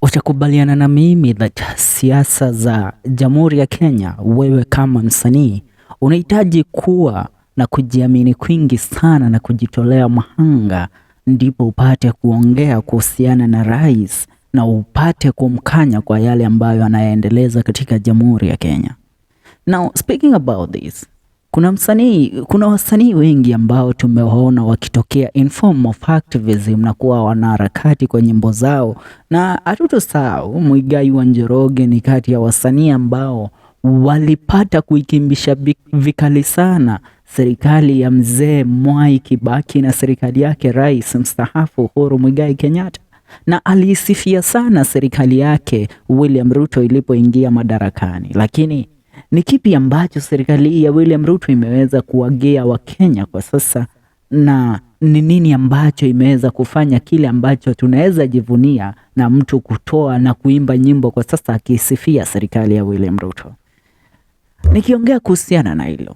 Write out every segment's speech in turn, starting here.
utakubaliana na mimi that siasa za Jamhuri ya Kenya, wewe kama msanii unahitaji kuwa na kujiamini kwingi sana na kujitolea mahanga, ndipo upate kuongea kuhusiana na rais na upate kumkanya kwa yale ambayo anayaendeleza katika Jamhuri ya Kenya. Now speaking about this, kuna wasanii wengi ambao tumewaona wakitokea in form of activism na kuwa wanaharakati kwa nyimbo zao, na hatutosahau Muigai wa Njoroge ni kati ya wasanii ambao walipata kuikimbisha vikali sana serikali ya mzee Mwai Kibaki na serikali yake rais mstaafu Uhuru Muigai Kenyatta, na alisifia sana serikali yake William Ruto ilipoingia madarakani. Lakini ni kipi ambacho serikali ya William Ruto imeweza kuwagea Wakenya kwa sasa, na ni nini ambacho imeweza kufanya kile ambacho tunaweza jivunia na mtu kutoa na kuimba nyimbo kwa sasa akisifia serikali ya William Ruto? Nikiongea kuhusiana na hilo,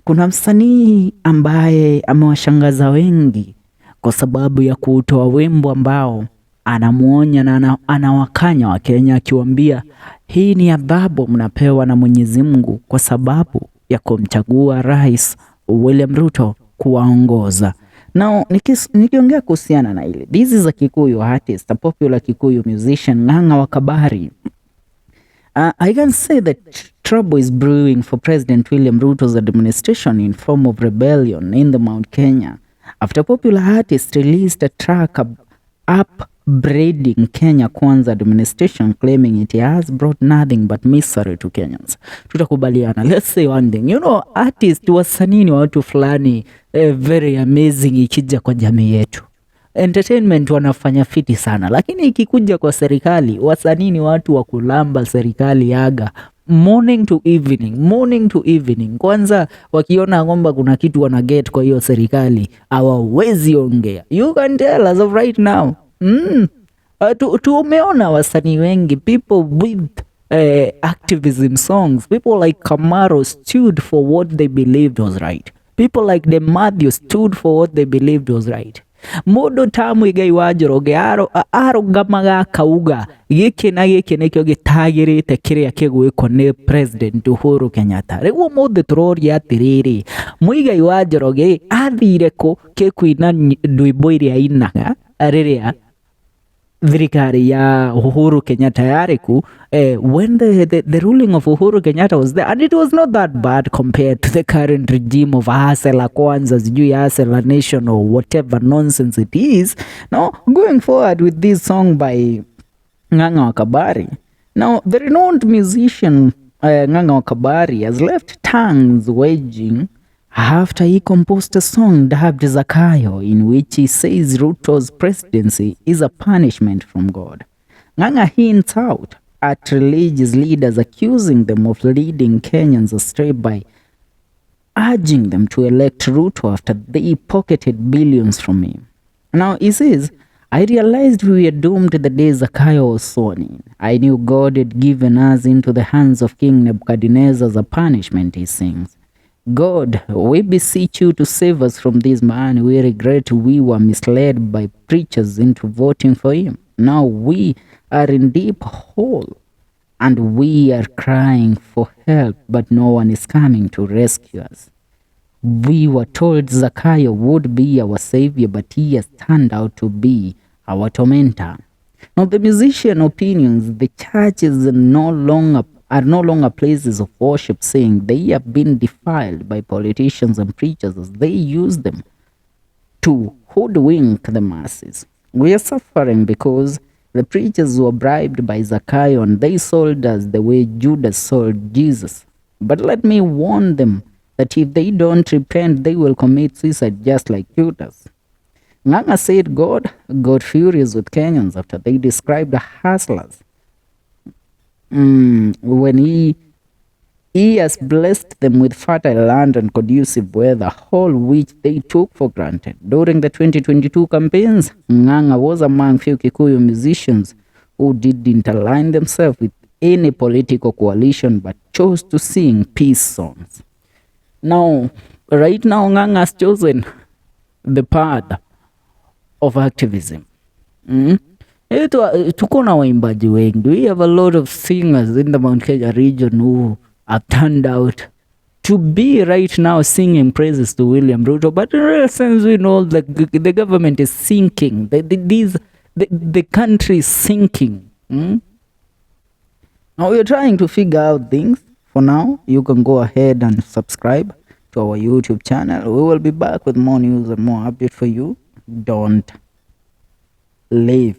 kuna msanii ambaye amewashangaza wengi kwa sababu ya kutoa wimbo ambao anamuonya na anawakanya Wakenya akiwaambia hii ni adhabu mnapewa na Mwenyezi Mungu kwa sababu ya kumchagua Rais William Ruto kuwaongoza. Now nikiongea kuhusiana na ile, this is a Kikuyu artist, a popular Kikuyu musician, Ng'ang'a wa Kabari. I can say that trouble is brewing for President William Ruto's administration in form of rebellion in the Mount Kenya after popular artist released a track upbraiding Kenya Kwanza administration, claiming it has brought nothing but misery to Kenyans. Tutakubaliana. Let's say one thing. You know, artist wasanii ni watu fulani very amazing ikija kwa jamii yetu. Entertainment wanafanya fiti sana, lakini ikikuja kwa serikali, wasanii ni watu wa kulamba serikali yaga morning to evening. Kwanza wakiona kwamba kuna kitu wana get kwa hiyo serikali hawawezi ongea. You can tell as of right now. Tumeona wasanii wengi, people with activism songs, people like Kamaro stood for what they believed was right. People like the Matthew stood for what they believed was right. Mundu ta Muigai wa Njoroge arugamaga kauga giki na giki nikio gitagirite kiria kigwiko ni President Uhuru Kenyatta. Riu mundu turoria atiriri, Muigai wa Njoroge athire ku KIKUYU ndwimbo iria inaga riria thirikari ya Uhuru Kenyatta yariku when the ruling of Uhuru Kenyatta was there, and it was not that bad compared to the current regime of Hasela Kwanza, sijui Hasela Nation or whatever nonsense it is. Now going forward with this song by Ng'ang'a wa Kabari, now the renowned musician Ng'ang'a wa Kabari has left tongues waging after he composed a song dubbed ZAKAYO, in which he says Ruto's presidency is a punishment from God. Ng'ang'a hints out at religious leaders, accusing them of leading Kenyans astray by urging them to elect Ruto after they pocketed billions from him. Now he says, I realized we were doomed the day ZAKAYO was sworn in. I knew God had given us into the hands of King Nebuchadnezzar as a punishment, he sings. God, we beseech you to save us from this man. We regret we were misled by preachers into voting for him. Now we are in deep hole and we are crying for help, but no one is coming to rescue us. We were told ZAKAYO would be our savior, but he has turned out to be our tormentor. Now the musician opinions the churches are no longer places of worship, saying they have been defiled by politicians and preachers as they use them to hoodwink the masses. We are suffering because the preachers were bribed by ZAKAYO and they sold us the way Judas sold Jesus. But let me warn them that if they don't repent, they will commit suicide just like Judas. Ng'ang'a said God got furious with Kenyans after they described the hustlers when he has blessed them with fertile land and conducive weather, all which they took for granted. During the 2022 campaigns, Ng'ang'a was among few Kikuyu musicians who didn't align themselves with any political coalition but chose to sing peace songs. Now, right now, Ng'ang'a has chosen the path of activism. tuko na waimbaji wengi. We have a lot of singers in the Mount Kenya region who are turned out to be right now singing praises to William Ruto, but in real sense we know that the government is sinking. The country is sinking. Now we're trying to figure out things. For now, you can go ahead and subscribe to our YouTube channel. We will be back with more news and more update for you. Don't leave.